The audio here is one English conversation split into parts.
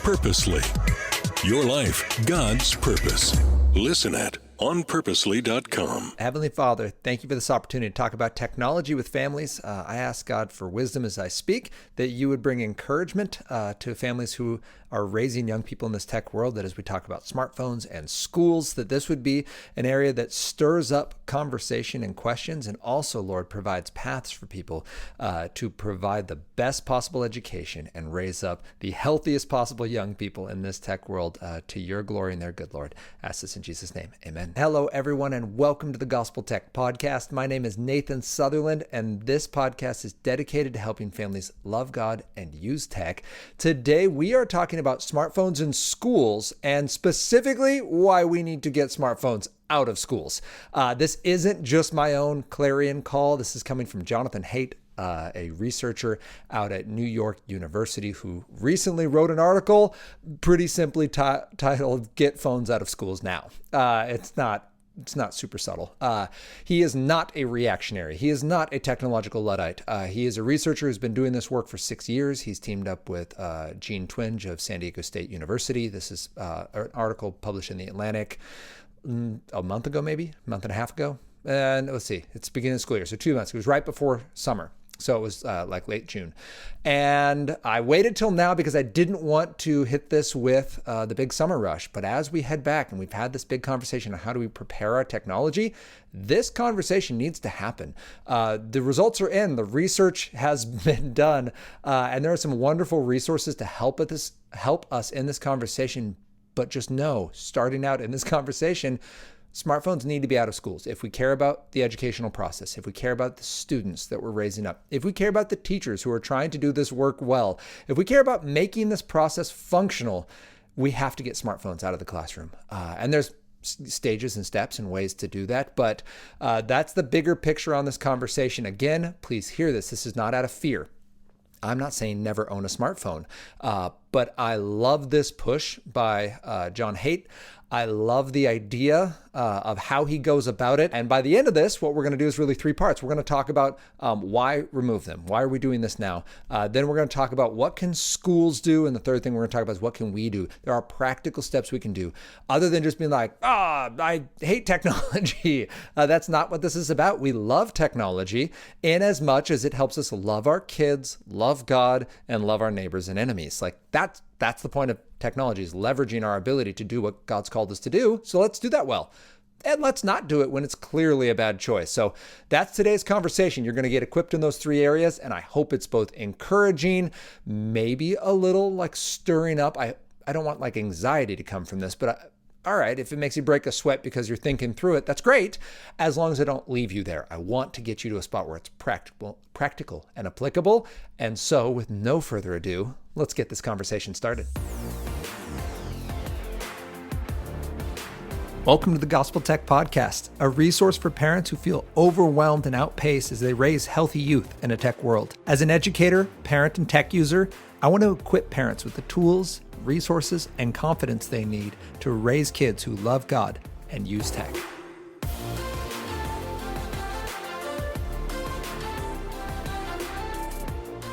Purposely. Your life, God's purpose. Listen at onpurposely.com. Heavenly Father, thank you for this opportunity to talk about technology with families. I ask God for wisdom as I speak, that you would bring encouragement to families who are raising young people in this tech world, that as we talk about smartphones and schools, that this would be an area that stirs up conversation and questions, and also, Lord, provides paths for people to provide the best possible education and raise up the healthiest possible young people in this tech world to your glory and their good, Lord. I ask this in Jesus' name. Amen. Hello, everyone, and welcome to the Gospel Tech Podcast. My name is Nathan Sutherland, and this podcast is dedicated to helping families love God and use tech. Today, we are talking about smartphones in schools, and specifically why we need to get smartphones out of schools. This isn't just my own clarion call. This is coming from Jonathan Haidt, a researcher out at New York University who recently wrote an article pretty simply titled "Get Phones Out of Schools Now." It's not super subtle. He is not a reactionary. He is not a technological Luddite. He is a researcher who's been doing this work for 6 years. He's teamed up with Gene Twenge of San Diego State University. This is an article published in The Atlantic a month ago, maybe a month and a half ago. And let's see, it's beginning of the school year, so 2 months. It was right before summer. So it was like late June. And I waited till now because I didn't want to hit this with the big summer rush. But as we head back and we've had this big conversation on how do we prepare our technology, this conversation needs to happen. The results are in, the research has been done, and there are some wonderful resources to help us in this conversation. But just know, starting out in this conversation, smartphones need to be out of schools. If we care about the educational process, if we care about the students that we're raising up, if we care about the teachers who are trying to do this work well, if we care about making this process functional, we have to get smartphones out of the classroom. And there's stages and steps and ways to do that. But that's the bigger picture on this conversation. Again, please hear this. This is not out of fear. I'm not saying never own a smartphone, but I love this push by John Haidt. I love the idea of how he goes about it. And by the end of this, what we're going to do is really 3 parts. We're going to talk about why remove them. Why are we doing this now? Then we're going to talk about what can schools do. And the third thing we're going to talk about is what can we do? There are practical steps we can do other than just being like, I hate technology. That's not what this is about. We love technology in as much as it helps us love our kids, love God, and love our neighbors and enemies. Like that's the point of technology, is leveraging our ability to do what God's called us to do. So let's do that well. And let's not do it when it's clearly a bad choice. So that's today's conversation. You're going to get equipped in those 3 areas. And I hope it's both encouraging, maybe a little like stirring up. I don't want like anxiety to come from this, but all right, if it makes you break a sweat because you're thinking through it, that's great, as long as I don't leave you there. I want to get you to a spot where it's practical and applicable. And so with no further ado, let's get this conversation started. Welcome to the Gospel Tech Podcast, a resource for parents who feel overwhelmed and outpaced as they raise healthy youth in a tech world. As an educator, parent, and tech user, I want to equip parents with the tools, resources, and confidence they need to raise kids who love God and use tech.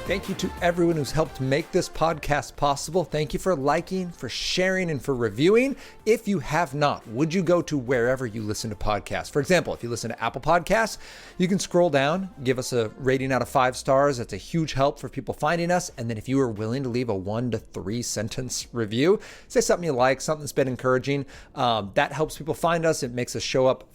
Thank you to everyone who's helped make this podcast possible. Thank you for liking, for sharing, and for reviewing. If you have not, would you go to wherever you listen to podcasts? For example, if you listen to Apple Podcasts, you can scroll down, give us a rating out of 5 stars. That's a huge help for people finding us. And then if you are willing to leave a 1 to 3 sentence review, say something you like, something that's been encouraging, that helps people find us. It makes us show up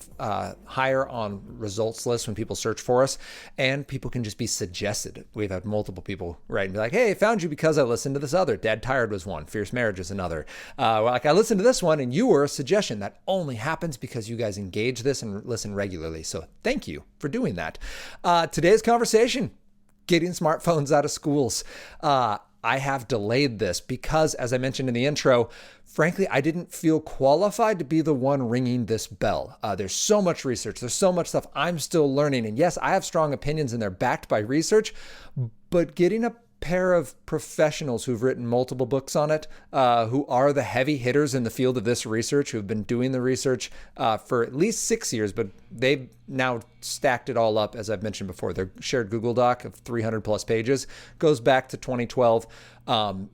higher on results lists when people search for us, and people can just be suggested. We've had multiple people write and be like, hey, I found you because I listened to this other. Dead Tired was one. Fierce Marriage is another. Like I listened to this one and you were a suggestion. That only happens because you guys engage this and listen regularly. So thank you for doing that. Today's conversation, getting smartphones out of schools. I have delayed this because, as I mentioned in the intro, frankly, I didn't feel qualified to be the one ringing this bell. There's so much research. There's so much stuff I'm still learning. And yes, I have strong opinions and they're backed by research, but getting a pair of professionals who've written multiple books on it, who are the heavy hitters in the field of this research, who've been doing the research for at least 6 years, but they've now stacked it all up, as I've mentioned before. Their shared Google Doc of 300 plus pages goes back to 2012,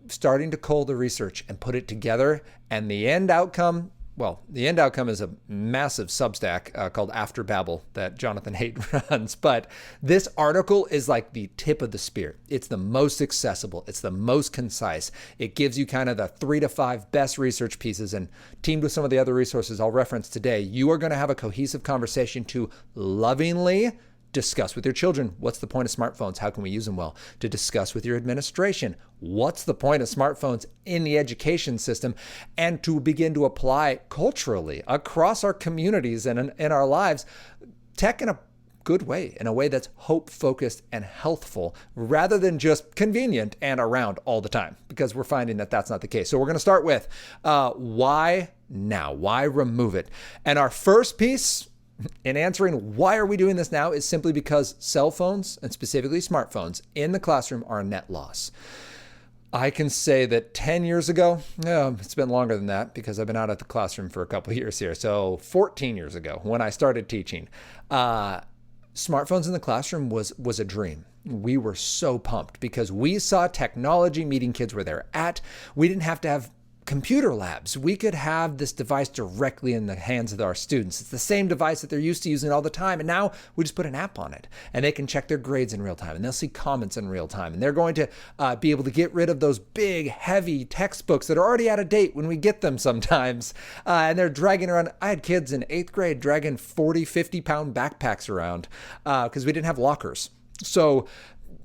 starting to cull the research and put it together. And the end outcome is a massive Substack called After Babel that Jonathan Haidt runs. But this article is like the tip of the spear. It's the most accessible. It's the most concise. It gives you kind of the 3 to 5 best research pieces, and teamed with some of the other resources I'll reference today, you are going to have a cohesive conversation to lovingly discuss with your children, what's the point of smartphones? How can we use them well? To discuss with your administration, what's the point of smartphones in the education system? And to begin to apply culturally across our communities and in our lives, tech in a good way, in a way that's hope-focused and healthful, rather than just convenient and around all the time, because we're finding that that's not the case. So we're going to start with why now? Why remove it? And our first piece in answering why are we doing this now is simply because cell phones, and specifically smartphones, in the classroom are a net loss. I can say that 10 years ago, it's been longer than that because I've been out of the classroom for a couple of years here. So 14 years ago when I started teaching, smartphones in the classroom was a dream. We were so pumped because we saw technology meeting kids where they're at. We didn't have to have computer labs. We could have this device directly in the hands of our students. It's the same device that they're used to using all the time. And now we just put an app on it and they can check their grades in real time, and they'll see comments in real time. And they're going to be able to get rid of those big, heavy textbooks that are already out of date when we get them sometimes. And they're dragging around. I had kids in 8th grade dragging 40, 50-pound backpacks around because we didn't have lockers. So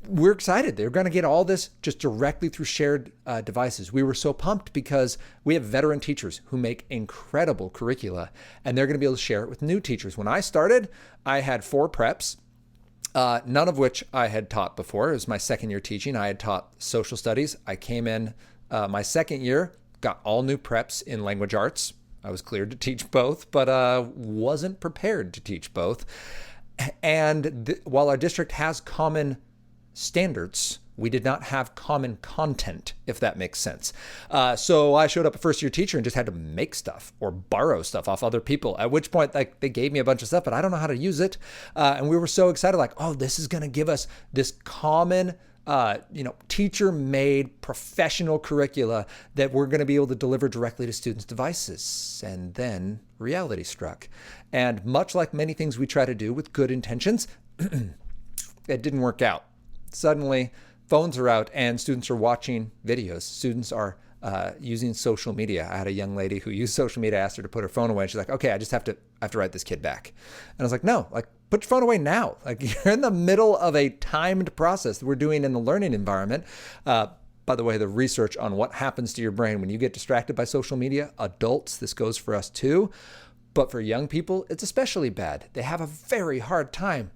we're excited. They're going to get all this just directly through shared devices. We were so pumped because we have veteran teachers who make incredible curricula, and they're going to be able to share it with new teachers. When I started, I had 4 preps, none of which I had taught before. It was my second year teaching. I had taught social studies. I came in my second year, got all new preps in language arts. I was cleared to teach both, but wasn't prepared to teach both. And while our district has common standards, we did not have common content, if that makes sense. So I showed up a first-year teacher and just had to make stuff or borrow stuff off other people, at which point they gave me a bunch of stuff, but I don't know how to use it. And we were so excited, like, oh, this is going to give us this common teacher-made professional curricula that we're going to be able to deliver directly to students' devices. And then reality struck. And much like many things we try to do with good intentions, it didn't work out. Suddenly, phones are out and students are watching videos. Students are using social media. I had a young lady who used social media. I asked her to put her phone away. And she's like, okay, I have to write this kid back. And I was like, no, put your phone away now. You're in the middle of a timed process that we're doing in the learning environment. By the way, the research on what happens to your brain when you get distracted by social media, adults, this goes for us too. But for young people, it's especially bad. They have a very hard time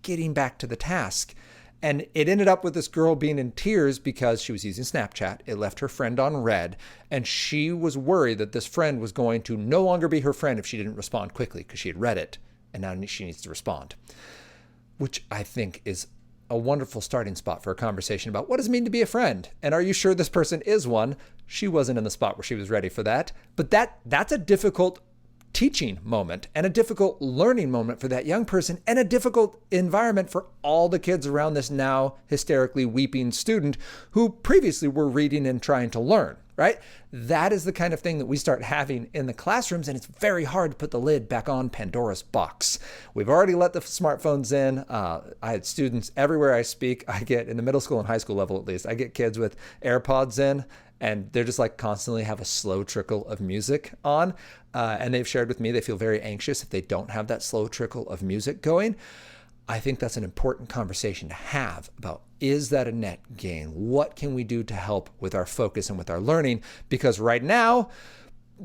getting back to the task. And it ended up with this girl being in tears because she was using Snapchat. It left her friend on red. And she was worried that this friend was going to no longer be her friend if she didn't respond quickly because she had read it. And now she needs to respond, which I think is a wonderful starting spot for a conversation about what does it mean to be a friend? And are you sure this person is one? She wasn't in the spot where she was ready for that. But that's a difficult teaching moment and a difficult learning moment for that young person and a difficult environment for all the kids around this now hysterically weeping student who previously were reading and trying to learn, right? That is the kind of thing that we start having in the classrooms, and it's very hard to put the lid back on Pandora's box. We've already let the smartphones in. I had students everywhere I speak. I get, in the middle school and high school level at least, I get kids with AirPods in, and they're just constantly have a slow trickle of music on. And they've shared with me they feel very anxious if they don't have that slow trickle of music going. I think that's an important conversation to have about, is that a net gain? What can we do to help with our focus and with our learning? Because right now,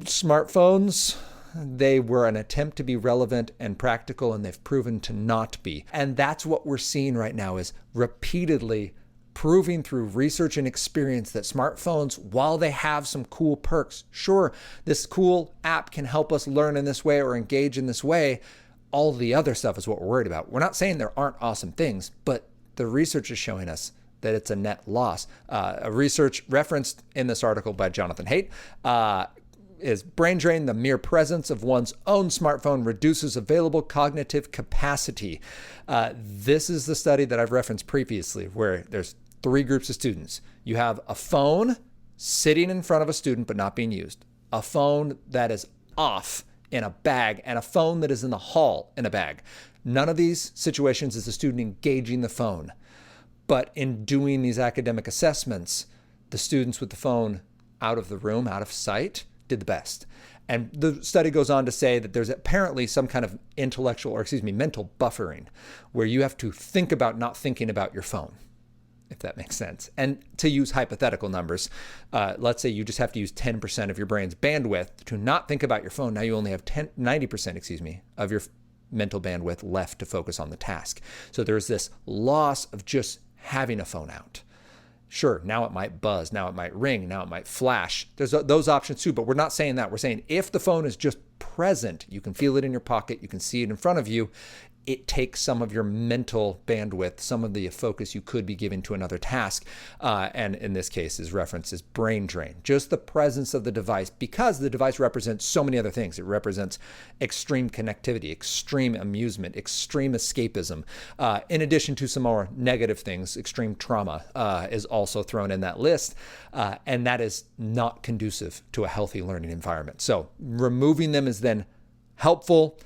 smartphones, they were an attempt to be relevant and practical, and they've proven to not be. And that's what we're seeing right now, is repeatedly proving through research and experience that smartphones, while they have some cool perks, sure, this cool app can help us learn in this way or engage in this way, all the other stuff is what we're worried about. We're not saying there aren't awesome things, but the research is showing us that it's a net loss. A research referenced in this article by Jonathan Haidt is brain drain. The mere presence of one's own smartphone reduces available cognitive capacity. This is the study that I've referenced previously, where there's 3 groups of students. You have a phone sitting in front of a student but not being used, a phone that is off in a bag, and a phone that is in the hall in a bag. None of these situations is the student engaging the phone. But in doing these academic assessments, the students with the phone out of the room, out of sight, did the best. And the study goes on to say that there's apparently some kind of mental buffering, where you have to think about not thinking about your phone, if that makes sense. And to use hypothetical numbers, let's say you just have to use 10% of your brain's bandwidth to not think about your phone. Now you only have 90% of your mental bandwidth left to focus on the task. So there's this loss of just having a phone out. Sure, now it might buzz, now it might ring, now it might flash. There's those options too, but we're not saying that. We're saying if the phone is just present, you can feel it in your pocket, you can see it in front of you, it takes some of your mental bandwidth, some of the focus you could be giving to another task. And in this case, his reference is brain drain. Just the presence of the device, because the device represents so many other things. It represents extreme connectivity, extreme amusement, extreme escapism. In addition to some more negative things, extreme trauma is also thrown in that list. And that is not conducive to a healthy learning environment. So removing them is then helpful.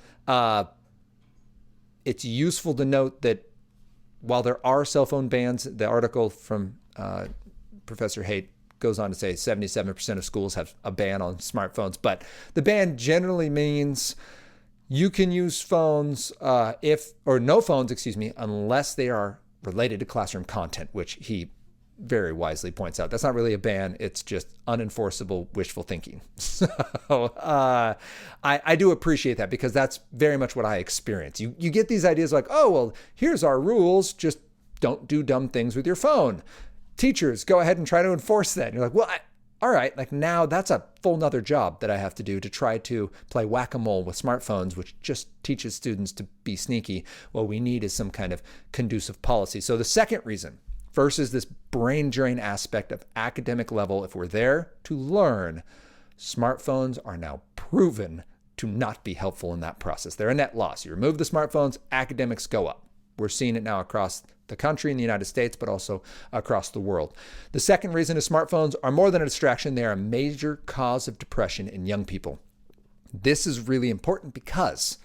It's useful to note that while there are cell phone bans, the article from Professor Haidt goes on to say 77% of schools have a ban on smartphones, but the ban generally means you can use phones no phones, unless they are related to classroom content, which he very wisely points out. That's not really a ban. It's just unenforceable wishful thinking. So I do appreciate that, because that's very much what I experience. You get these ideas like, oh, well, here's our rules. Just don't do dumb things with your phone. Teachers, go ahead and try to enforce that. And you're like, well, all right, like now that's a full nother job that I have to do to try to play whack-a-mole with smartphones, which just teaches students to be sneaky. What we need is some kind of conducive policy. So the second reason, first is this brain drain aspect of academic level. If we're there to learn, smartphones are now proven to not be helpful in that process. They're a net loss. You remove the smartphones, academics go up. We're seeing it now across the country in the United States, but also across the world. The second reason is smartphones are more than a distraction. They are a major cause of depression in young people. This is really important because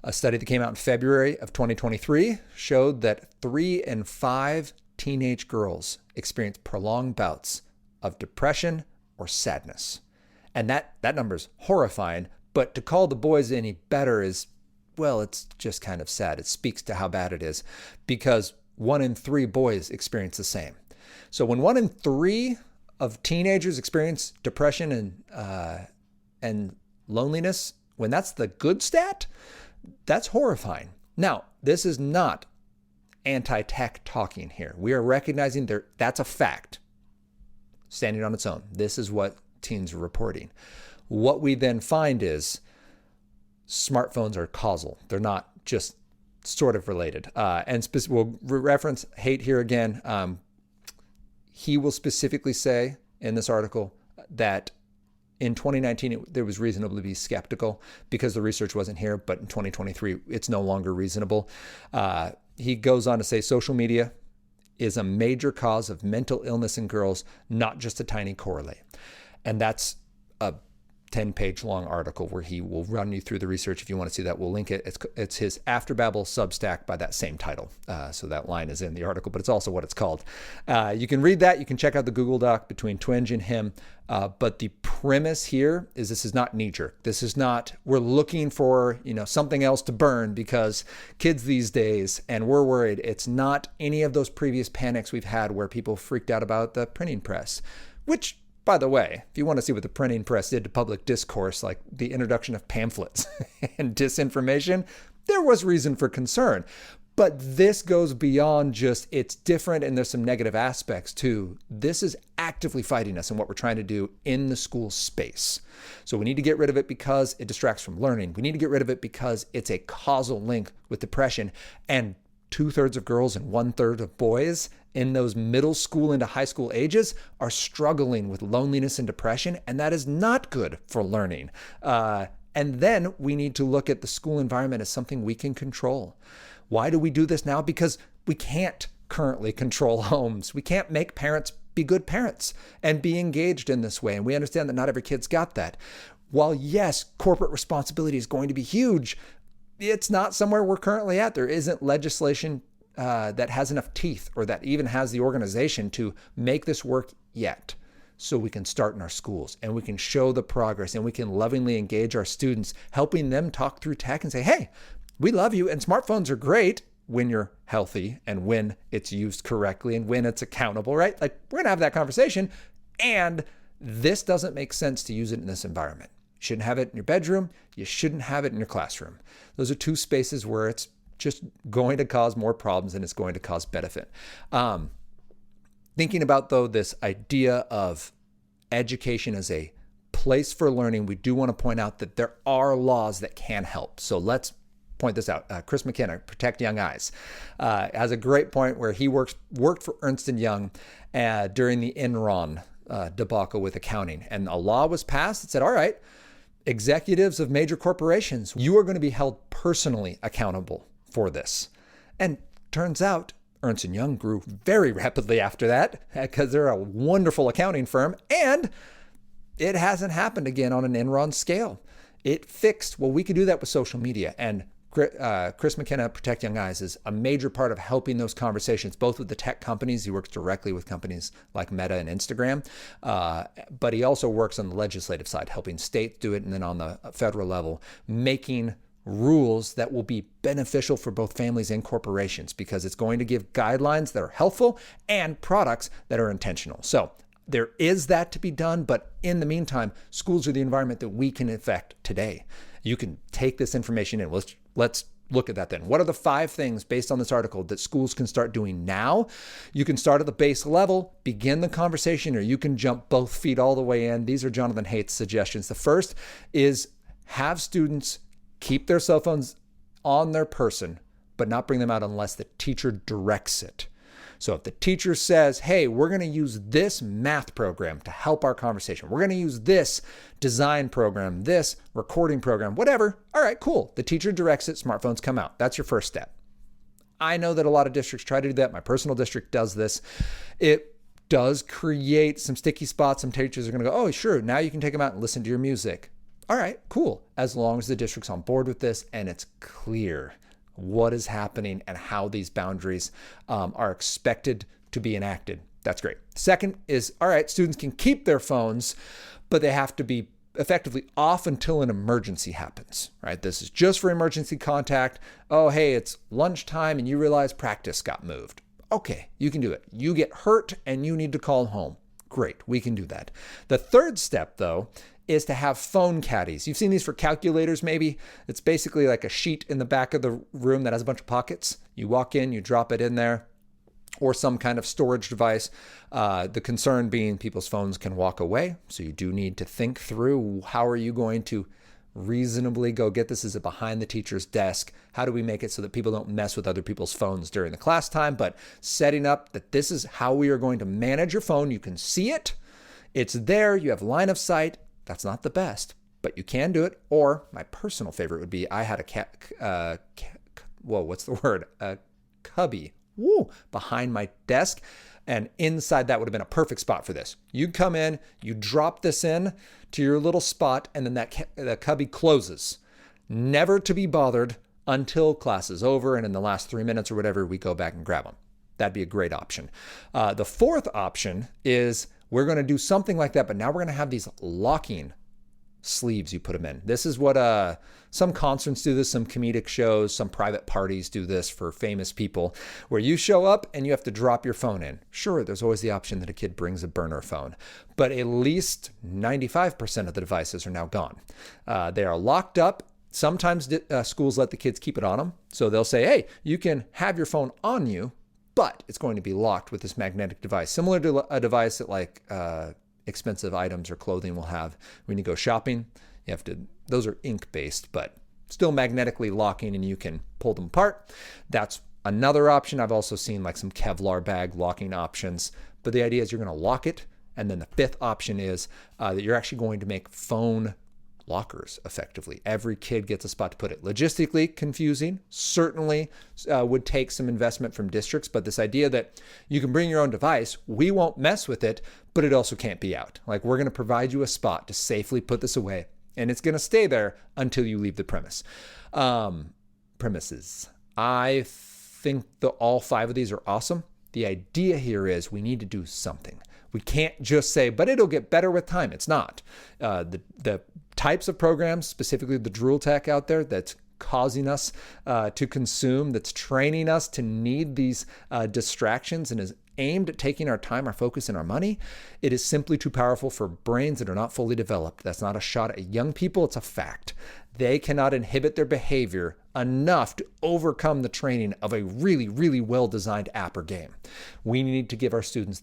a study that came out in February of 2023 showed that 3 in 5 teenage girls experience prolonged bouts of depression or sadness. And that number is horrifying, but to call the boys any better is, well, it's just kind of sad. It speaks to how bad it is, because 1 in 3 boys experience the same. So when 1 in 3 of teenagers experience depression and loneliness, when that's the good stat, that's horrifying. Now, this is not anti-tech talking here. We are recognizing that's a fact, standing on its own. This is what teens are reporting. What we then find is smartphones are causal. They're not just sort of related. We'll reference Haidt here again. He will specifically say in this article that in 2019, there was reason to be skeptical because the research wasn't here, but in 2023, it's no longer reasonable. He goes on to say social media is a major cause of mental illness in girls, not just a tiny correlate. And that's a 10-page long article where he will run you through the research. If you want to see that, we'll link it. It's his After Babel Substack by that same title. So that line is in the article, but it's also what it's called. You can read that. You can check out the Google Doc between Twenge and him. But the premise here is this is not knee-jerk. This is not, we're looking for, something else to burn because kids these days, and we're worried. It's not any of those previous panics we've had where people freaked out about the printing press, which, by the way, if you want to see what the printing press did to public discourse, like the introduction of pamphlets and disinformation, there was reason for concern. But this goes beyond just it's different and there's some negative aspects too. This is actively fighting us in what we're trying to do in the school space. So we need to get rid of it because it distracts from learning. We need to get rid of it because it's a causal link with depression. And 2/3 of girls and 1/3 of boys in those middle school into high school ages are struggling with loneliness and depression, and that is not good for learning. And then we need to look at the school environment as something we can control. Why do we do this now? Because we can't currently control homes. We can't make parents be good parents and be engaged in this way. And we understand that not every kid's got that. While yes, corporate responsibility is going to be huge, it's not somewhere we're currently at. There isn't legislation that has enough teeth or that even has the organization to make this work yet. So we can start in our schools and we can show the progress and we can lovingly engage our students, helping them talk through tech and say, hey, we love you and smartphones are great when you're healthy and when it's used correctly and when it's accountable, right? Like we're going to have that conversation, and this doesn't make sense to use it in this environment. You shouldn't have it in your bedroom. You shouldn't have it in your classroom. Those are two spaces where it's just going to cause more problems than it's going to cause benefit. Thinking about, though, this idea of education as a place for learning, we do want to point out that there are laws that can help. So let's point this out. Chris McKenna, Protect Young Eyes, has a great point where he worked for Ernst & Young during the Enron debacle with accounting. And a law was passed that said, all right, executives of major corporations, you are going to be held personally accountable for this. And turns out Ernst & Young grew very rapidly after that because they're a wonderful accounting firm, and it hasn't happened again on an Enron scale. It fixed, well, we could do that with social media, and Chris McKenna, Protect Young Eyes, is a major part of helping those conversations, both with the tech companies. He works directly with companies like Meta and Instagram, but he also works on the legislative side, helping states do it, and then on the federal level, making rules that will be beneficial for both families and corporations, because it's going to give guidelines that are helpful and products that are intentional. So there is that to be done, but in the meantime, schools are the environment that we can affect today. You can take this information in. Let's look at that then. What are the 5 things based on this article that schools can start doing now? You can start at the base level, begin the conversation, or you can jump both feet all the way in. These are Jonathan Haidt's suggestions. The first is have students keep their cell phones on their person, but not bring them out unless the teacher directs it. So if the teacher says, hey, we're going to use this math program to help our conversation, we're going to use this design program, this recording program, whatever, all right, cool. The teacher directs it, smartphones come out. That's your first step. I know that a lot of districts try to do that. My personal district does this. It does create some sticky spots. Some teachers are going to go, oh, sure, now you can take them out and listen to your music. All right, cool. As long as the district's on board with this and it's clear what is happening and how these boundaries are expected to be enacted. That's great. Second is, all right, students can keep their phones, but they have to be effectively off until an emergency happens, right? This is just for emergency contact. Oh, hey, it's lunchtime and you realize practice got moved. Okay, you can do it. You get hurt and you need to call home. Great, we can do that. The third step, though, is to have phone caddies. You've seen these for calculators, maybe. It's basically like a sheet in the back of the room that has a bunch of pockets. You walk in, you drop it in there, or some kind of storage device. The concern being people's phones can walk away. So you do need to think through, how are you going to reasonably go get this? Is it behind the teacher's desk? How do we make it so that people don't mess with other people's phones during the class time? But setting up that this is how we are going to manage your phone. You can see it. It's there. You have line of sight. That's not the best, but you can do it. Or my personal favorite would be, I had a cubby behind my desk. And inside that would have been a perfect spot for this. You come in, you drop this in to your little spot, and then the cubby closes. Never to be bothered until class is over, and in the last 3 minutes or whatever, we go back and grab them. That'd be a great option. The fourth option is we're going to do something like that, but now we're going to have these locking sleeves you put them in. This is what some concerts do this, some comedic shows, some private parties do this for famous people, where you show up and you have to drop your phone in. Sure, there's always the option that a kid brings a burner phone, but at least 95% of the devices are now gone. They are locked up. Sometimes schools let the kids keep it on them. So they'll say, hey, you can have your phone on you, but it's going to be locked with this magnetic device, similar to a device that like expensive items or clothing will have when you go shopping. You have to, those are ink based, but still magnetically locking, and you can pull them apart. That's another option. I've also seen like some Kevlar bag locking options, but the idea is you're going to lock it. And then the fifth option is that you're actually going to make phone lockers effectively. Every kid gets a spot to put it. Logistically confusing, certainly would take some investment from districts, but this idea that you can bring your own device, we won't mess with it, but it also can't be out. Like, we're going to provide you a spot to safely put this away, and it's going to stay there until you leave the premises. I think that all 5 of these are awesome. The idea here is we need to do something. We can't just say, but it'll get better with time. It's not. The types of programs, specifically the drool tech out there that's causing us to consume, that's training us to need these distractions and is aimed at taking our time, our focus, and our money, it is simply too powerful for brains that are not fully developed. That's not a shot at young people. It's a fact. They cannot inhibit their behavior enough to overcome the training of a really, really well-designed app or game. We need to give our students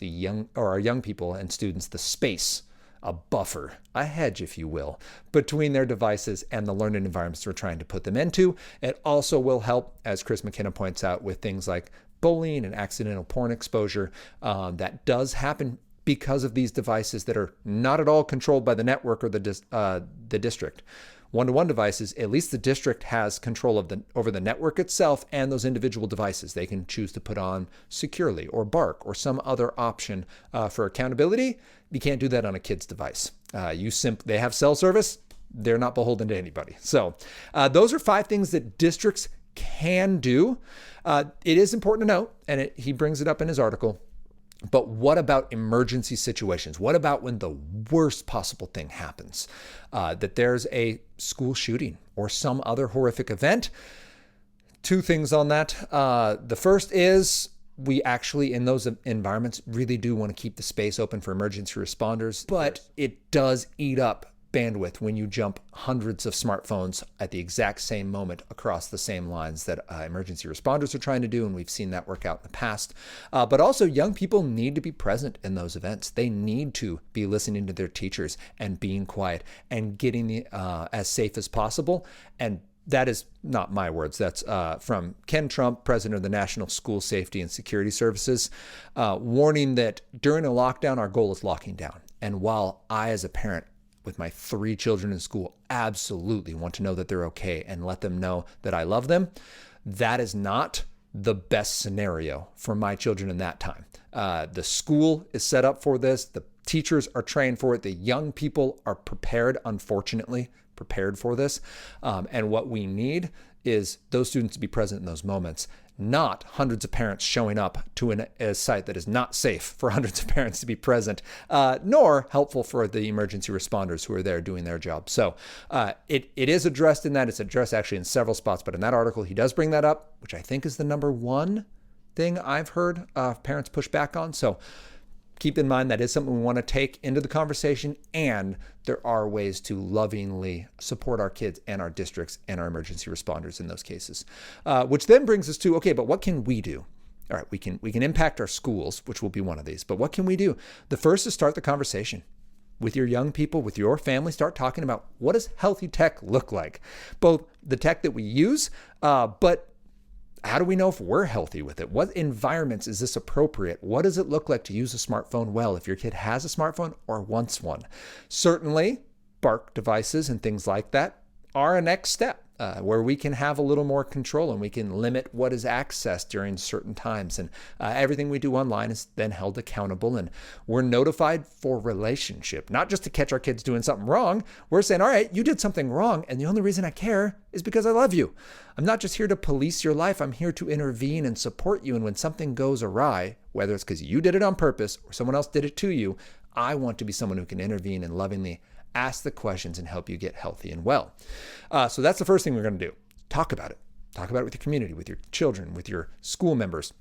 our young people and students the space, a buffer, a hedge, if you will, between their devices and the learning environments we're trying to put them into. It also will help, as Chris McKenna points out, with things like bullying and accidental porn exposure. That does happen because of these devices that are not at all controlled by the network or the district. One-to-one devices, at least the district has control over the network itself and those individual devices. They can choose to put on securely or bark or some other option for accountability. You can't do that on a kid's device. They have cell service. They're not beholden to anybody. So those are 5 things that districts can do. It is important to note, and he brings it up in his article, but what about emergency situations? What about when the worst possible thing happens? That there's a school shooting or some other horrific event? 2 things on that. The first is we actually, in those environments, really do want to keep the space open for emergency responders, but it does eat up bandwidth when you jump hundreds of smartphones at the exact same moment across the same lines that emergency responders are trying to do, and we've seen that work out in the past. But also, young people need to be present in those events. They need to be listening to their teachers and being quiet and getting as safe as possible. And that is not my words. That's from Ken Trump, president of the National School Safety and Security Services, warning that during a lockdown, our goal is locking down. And while I, as a parent, with my 3 children in school, absolutely want to know that they're okay and let them know that I love them, that is not the best scenario for my children in that time. The school is set up for this. The teachers are trained for it. The young people are unfortunately prepared for this. And what we need is those students to be present in those moments, not hundreds of parents showing up to a site that is not safe for hundreds of parents to be present, nor helpful for the emergency responders who are there doing their job. So it is addressed in that. It's addressed actually in several spots, but in that article, he does bring that up, which I think is the number 1 thing I've heard parents push back on. So keep in mind that is something we want to take into the conversation, and there are ways to lovingly support our kids and our districts and our emergency responders in those cases. Which then brings us to, okay, but what can we do? All right, we can impact our schools, which will be one of these, but what can we do? The first is start the conversation with your young people, with your family. Start talking about, what does healthy tech look like? Both the tech that we use, but how do we know if we're healthy with it? What environments is this appropriate? What does it look like to use a smartphone well if your kid has a smartphone or wants one? Certainly, bark devices and things like that are a next step where we can have a little more control and we can limit what is accessed during certain times. And everything we do online is then held accountable, and we're notified for relationship, not just to catch our kids doing something wrong. We're saying, all right, you did something wrong, and the only reason I care is because I love you. I'm not just here to police your life. I'm here to intervene and support you. And when something goes awry, whether it's because you did it on purpose or someone else did it to you, I want to be someone who can intervene and lovingly ask the questions and help you get healthy and well. So that's the first thing we're going to do. Talk about it. Talk about it with your community, with your children, with your school members.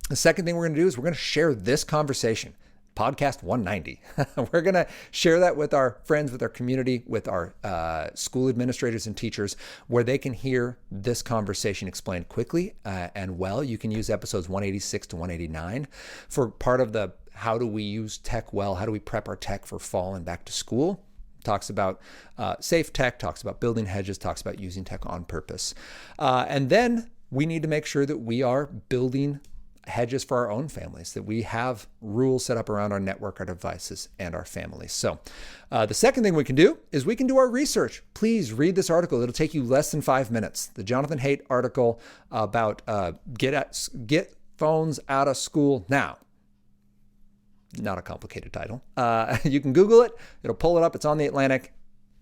The second thing we're going to do is we're going to share this conversation. Podcast 190. We're going to share that with our friends, with our community, with our school administrators and teachers, where they can hear this conversation explained quickly and well. You can use episodes 186 to 189 for part of the how do we use tech well, how do we prep our tech for fall and back to school. Talks about safe tech, talks about building hedges, talks about using tech on purpose. And then we need to make sure that we are building hedges for our own families, that we have rules set up around our network, our devices, and our families. So the second thing we can do is we can do our research. Please read this article. It'll take you less than 5 minutes. The Jonathan Haidt article about get phones out of school now. Not a complicated title. You can Google it. It'll pull it up. It's on The Atlantic.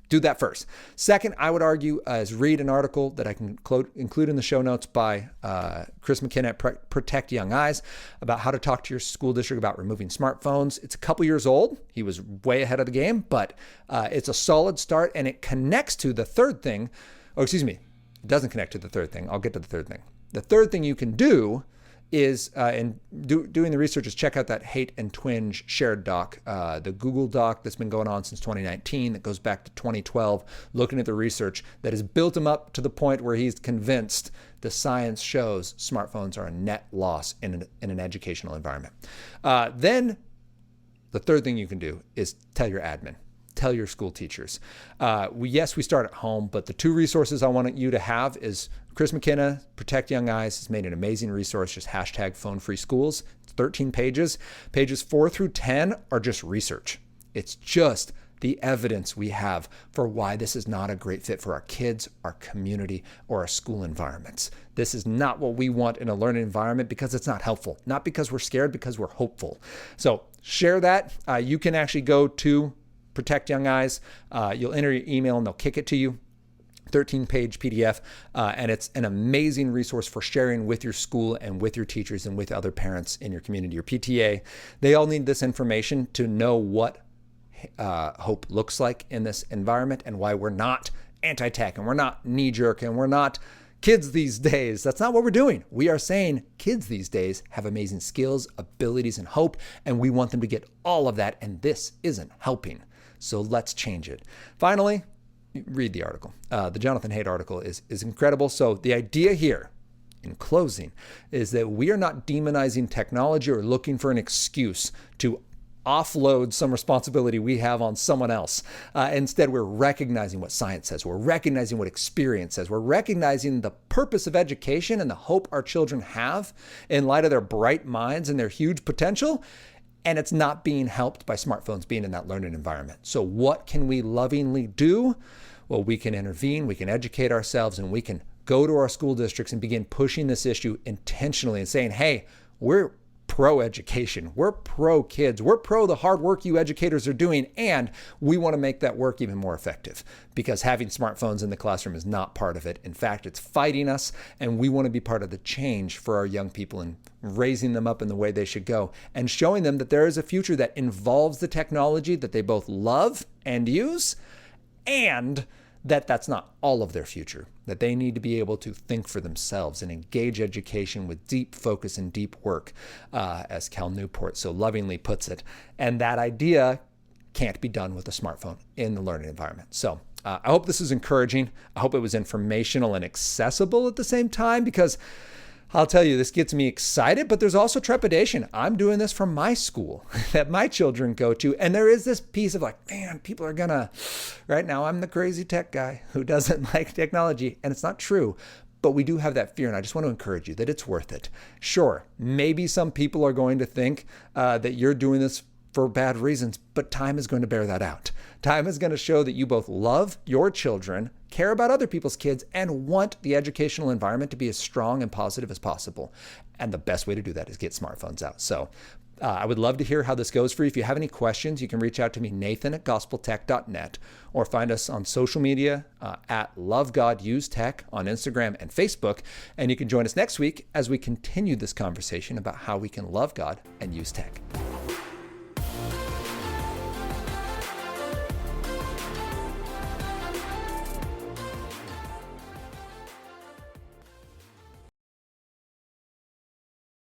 Do that first. Second, I would argue is read an article that I can include in the show notes by Chris McKenna at Protect Young Eyes about how to talk to your school district about removing smartphones. It's a couple years old. He was way ahead of the game, but it's a solid start, and it connects to the third thing. Oh, excuse me. It doesn't connect to the third thing. I'll get to the third thing. The third thing you can do is, doing the research, is check out that Haidt and Twenge shared doc, the Google doc that's been going on since 2019, that goes back to 2012, looking at the research that has built him up to the point where he's convinced the science shows smartphones are a net loss in an educational environment. Then the third thing you can do is tell your admin. Tell your school teachers. We start at home, but the two resources I want you to have is Chris McKenna, Protect Young Eyes, has made an amazing resource, just hashtag phone-free schools. It's 13 pages. Pages 4 through 10 are just research. It's just the evidence we have for why this is not a great fit for our kids, our community, or our school environments. This is not what we want in a learning environment because it's not helpful. Not because we're scared, because we're hopeful. So share that. You can actually go to Protect Young Eyes. You'll enter your email and they'll kick it to you. 13-page PDF, and it's an amazing resource for sharing with your school and with your teachers and with other parents in your community, your PTA. They all need this information to know what hope looks like in this environment and why we're not anti-tech and we're not knee-jerk and we're not kids these days. That's not what we're doing. We are saying kids these days have amazing skills, abilities, and hope, and we want them to get all of that, and this isn't helping. So let's change it. Finally, read the article. The Jonathan Haidt article is incredible. So the idea here, in closing, is that we are not demonizing technology or looking for an excuse to offload some responsibility we have on someone else. Instead, we're recognizing what science says. We're recognizing what experience says. We're recognizing the purpose of education and the hope our children have in light of their bright minds and their huge potential. And it's not being helped by smartphones being in that learning environment. So what can we lovingly do? Well, we can intervene, we can educate ourselves, and we can go to our school districts and begin pushing this issue intentionally and saying, hey, we're pro-education, we're pro-kids, we're pro the hard work you educators are doing, and we want to make that work even more effective because having smartphones in the classroom is not part of it. In fact, it's fighting us, and we want to be part of the change for our young people and raising them up in the way they should go and showing them that there is a future that involves the technology that they both love and use, and that's not all of their future, that they need to be able to think for themselves and engage education with deep focus and deep work, as Cal Newport so lovingly puts it. And that idea can't be done with a smartphone in the learning environment. So I hope this is encouraging. I hope it was informational and accessible at the same time, because I'll tell you, this gets me excited, but there's also trepidation. I'm doing this from my school that my children go to. And there is this piece of like, man, people are right now, I'm the crazy tech guy who doesn't like technology. And it's not true, but we do have that fear. And I just want to encourage you that it's worth it. Sure, maybe some people are going to think that you're doing this for bad reasons, but time is going to bear that out. Time is going to show that you both love your children, care about other people's kids, and want the educational environment to be as strong and positive as possible. And the best way to do that is get smartphones out. So I would love to hear how this goes for you. If you have any questions, you can reach out to me, nathan@gospeltech.net, or find us on social media at LoveGodUseTech on Instagram and Facebook. And you can join us next week as we continue this conversation about how we can love God and use tech.